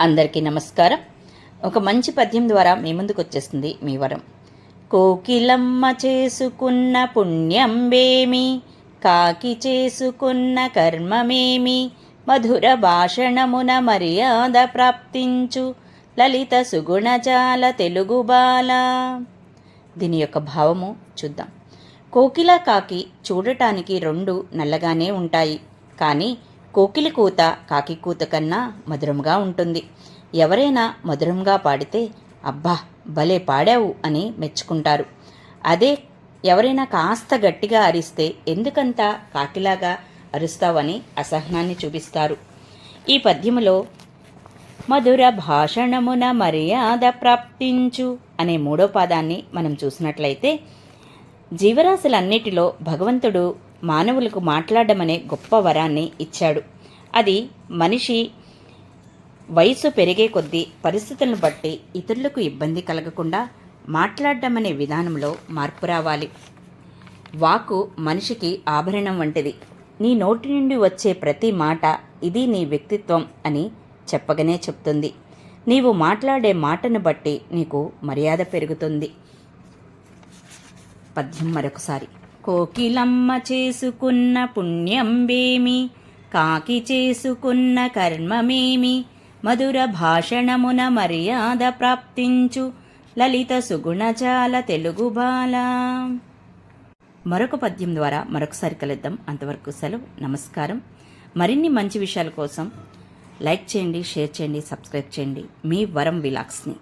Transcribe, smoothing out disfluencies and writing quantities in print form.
అందరికీ నమస్కారం. ఒక మంచి పద్యం ద్వారా మీ ముందుకు వచ్చేస్తుంది మీ వరం. కోకిలమ్మ చేసుకున్న పుణ్యంబేమి, కాకి చేసుకున్న కర్మమేమి, మధుర భాషణమున మర్యాద ప్రాప్తించు లలిత సుగుణజాల తెలుగు బాల. దీని యొక్క భావము చూద్దాం. కోకిల కాకి చూడటానికి రెండు నల్లగానే ఉంటాయి, కానీ కోకిలి కూత కాకి కూత కన్నా మధురంగా ఉంటుంది. ఎవరైనా మధురంగా పాడితే అబ్బా భలే పాడావు అని మెచ్చుకుంటారు. అదే ఎవరైనా కాస్త గట్టిగా అరిస్తే ఎందుకంత కాకిలాగా అరుస్తావని అసహనాన్ని చూపిస్తారు. ఈ పద్యములో మధుర భాషణమున మర్యాద ప్రాప్తించు అనే మూడో పాదాన్ని మనం చూసినట్లయితే, జీవరాశులన్నిటిలో భగవంతుడు మానవులకు మాట్లాడడం అనే గొప్ప వరాన్ని ఇచ్చాడు. అది మనిషి వయసు పెరిగే కొద్దీ పరిస్థితులను బట్టి ఇతరులకు ఇబ్బంది కలగకుండా మాట్లాడడం అనే విధానంలో మార్పు రావాలి. వాక్కు మనిషికి ఆభరణం వంటిది. నీ నోటి నుండి వచ్చే ప్రతి మాట ఇది నీ వ్యక్తిత్వం అని చెప్పగానే చెప్తుంది. నీవు మాట్లాడే మాటను బట్టి నీకు మర్యాద పెరుగుతుంది. పద్యం మరొకసారి. కోకిలమ్మ చేసుకున్న పుణ్యంబేమి, కాకి చేసుకున్న కర్మమేమి, మధుర భాషణమున మర్యాద ప్రాప్తించు లలిత సుగుణజాల తెలుగు బాల. మరొక పద్యం ద్వారా మరొకసారి కలుద్దాం. అంతవరకు సెలవు. నమస్కారం. మరిన్ని మంచి విషయాల కోసం లైక్ చేయండి, షేర్ చేయండి, సబ్స్క్రైబ్ చేయండి. మీ వరం విలాక్స్ని.